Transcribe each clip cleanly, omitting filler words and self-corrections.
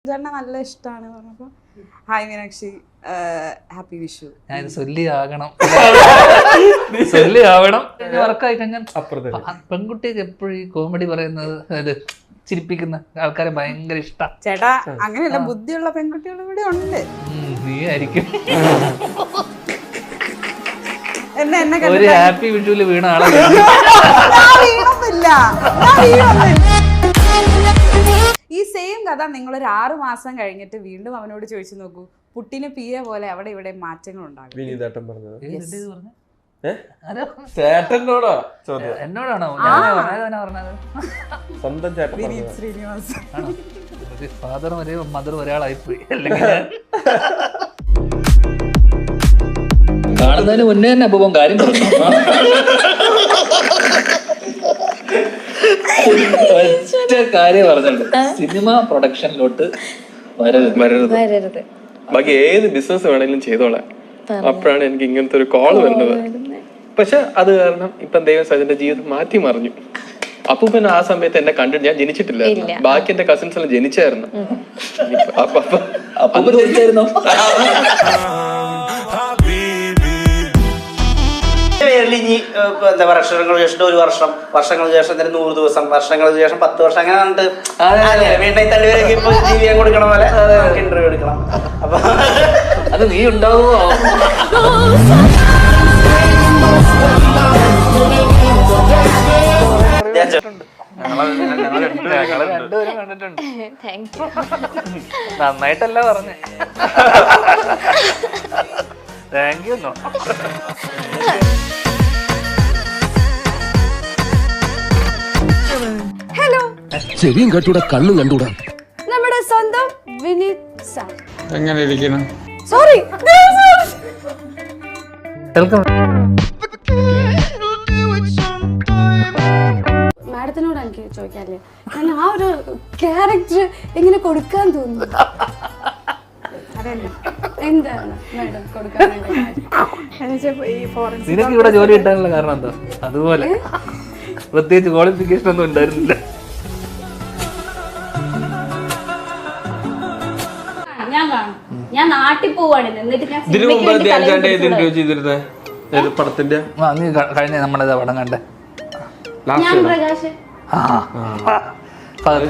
ചേട്ടനെ നല്ല ഇഷ്ടമാണ് പറഞ്ഞപ്പോൾ ഹായ് മീനാക്ഷി ഹാപ്പി വിഷു. ഞാൻ സൊല്ലി ആകണം സൊല്ലി ആവണം വർക്കായി കഴിഞ്ഞാൽ പെൺകുട്ടിയൊക്കെ എപ്പോഴും ഈ കോമഡി പറയുന്നത് അത് ചിരിപ്പിക്കുന്ന ആൾക്കാരെ ഭയങ്കര ഇഷ്ടം. ചേട്ടാ അങ്ങനെയല്ല, ബുദ്ധിയുള്ള പെൺകുട്ടികൾ ഇവിടെ ഉണ്ട്. നീ ആയിരിക്കും എന്നെ ഒരു ഹാപ്പി വിഷുവില് വീണ ആളെ വീണൊന്നുമില്ല. ഈ സെയിം കഥ നിങ്ങളൊരു 6 മാസം കഴിഞ്ഞിട്ട് വീണ്ടും അവനോട് ചോദിച്ചു നോക്കൂ. പുട്ടിന് പിയ പോലെ അവിടെ ഇവിടെ മാറ്റങ്ങൾ ഉണ്ടാകും. എന്നോടാണോ പറഞ്ഞത്? സ്വന്തം വിനീത് ശ്രീനിവാസ്. ഫാദറും ഒരേ മദറും ഒരാളായിപ്പോയി. അല്ലെങ്കിൽ കാണുന്നതിന് മുന്നേ തന്നെ അപൂർവം കാര്യം ഒറ്റ കാര്യം പറഞ്ഞിട്ടുണ്ട്, സിനിമ പ്രൊഡക്ഷനിലോട്ട് വരരുത്. ബാക്കി ഏത് ബിസിനസ് വേണമെങ്കിലും ചെയ്തോളാം. അപ്പോഴാണ് എനിക്ക് ഇങ്ങനത്തെ ഒരു കോള് വരുന്നത്. പക്ഷെ അത് കാരണം ഇപ്പം ദൈവം സജന്റെ ജീവിതം മാറ്റി മറിഞ്ഞു. അപ്പൂപ്പൻ ആ സമയത്ത് എന്നെ കണ്ടിട്ട് ഞാൻ ജനിച്ചിട്ടില്ല, ബാക്കി എന്റെ കസിൻസ് എല്ലാം ജനിച്ചായിരുന്നു. അപ്പൂപ്പൻ ജനിച്ചായിരുന്നോ? ഇനി എന്താ പറയുക, വർഷങ്ങൾക്ക് ശേഷം 1 വർഷം, വർഷങ്ങൾക്ക് ശേഷം 100 ദിവസം, വർഷങ്ങൾക്ക് ശേഷം 10 വർഷം, അങ്ങനെ കണ്ടിട്ട് വീട്ടിൽ തള്ളിവരൊക്കെ ഇപ്പൊ ജീവിക്കാൻ കൊടുക്കണ പോലെ ഇന്റർവ്യൂ എടുക്കണം. അപ്പൊ അത് നീ ഉണ്ടാവുമോ? രണ്ടുപേരും കണ്ടിട്ടുണ്ട്. നന്നായിട്ടല്ല പറഞ്ഞേ. Thank you. ഹലോ, ചെവിയും കട്ടൂടാ കണ്ണും കണ്ടൂടാ. നമ്മുടെ സ്വന്തം വിനീത് സാർ എങ്ങനെ ഇരിക്കണം? Sorry welcome. മാഡത്തിനോട് എനിക്ക് ചോദിക്കാല്ലേ, കാരണം ആ ഒരു ക്യാരക്ടർ എങ്ങനെ കൊടുക്കാൻ തോന്നുന്നു? എന്താണ് മാഡം കൊടുക്കാൻ? നിനക്ക് ഇവിടെ ജോലി കിട്ടാനുള്ള കാരണം എന്താ? അതുപോലെ പ്രത്യേകിച്ച് ക്വാളിഫിക്കേഷൻ ഒന്നും ഉണ്ടായിരുന്നില്ല. ഞാൻ നാട്ടിൽ പോവാണ്. എന്നിട്ട് ഇതിനു മുമ്പ് ധ്യാൻചാന്റെ ചെയ്തിരുന്നത് പടത്തിന്റെ നീ കഴിഞ്ഞ നമ്മളേതാ പടം കണ്ടേ? പ്രകാശ്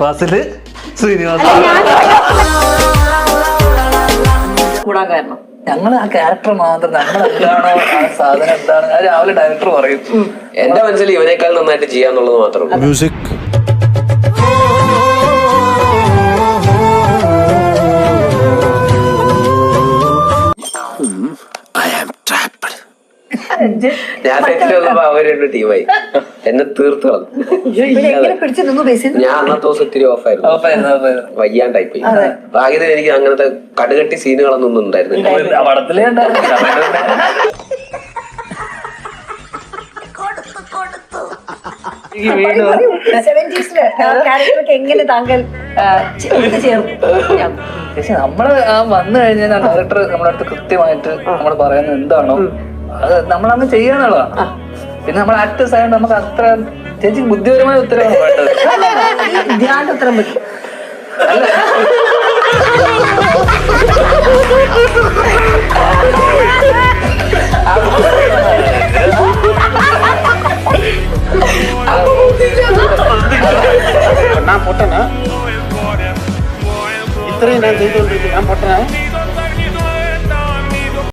ഫാസില് ശ്രീനിവാസ. കൂടാൻ കാരണം ഞങ്ങൾ ആ ക്യാരക്ടർ മാത്രം, നമ്മൾ എന്താണോ ആ സാധനം എന്താണ് അത് രാവിലെ ഡയറക്ടർ പറയും. എന്റെ മനസ്സിൽ ഇവനേക്കാൾ നന്നായിട്ട് ചെയ്യാന്നുള്ളത് മാത്രം. മ്യൂസിക് ഞാൻ സെറ്റിൽ വന്നപ്പോ അവരുടെ ടീമായി എന്നെ തീർത്തു കളഞ്ഞു. ഞാൻ അന്നത്തെ ദിവസം ഇത്തിരി ഓഫായിരുന്നു, വയ്യാണ്ടായി പോയി. ഭാഗ്യത്തിന് എനിക്ക് അങ്ങനത്തെ കടുകട്ടി സീനുകളൊന്നും ഉണ്ടായിരുന്നില്ല. പടത്തിലേ എങ്ങനെ താങ്കൾ പക്ഷെ നമ്മള് വന്നു കഴിഞ്ഞാൽ ഡയറക്ടർ നമ്മുടെ അടുത്ത് കൃത്യമായിട്ട് നമ്മൾ പറയുന്നത് എന്താണോ അത് നമ്മളങ്ങ് ചെയ്യാന്നുള്ളതാണ്. പിന്നെ നമ്മൾ ആക്ടേഴ്സ് ആയതുകൊണ്ട് നമുക്ക് അത്ര ചേച്ചി ബുദ്ധിപരമായ ഉത്തരവാണ് വേണ്ടത്. ധ്യാന ഉത്തരം പറ്റും. ഞാൻ പൊട്ടനാ, ഇത്രയും ഞാൻ ചെയ്തോണ്ടിരിക്കും, ഞാൻ പൊട്ടനാ.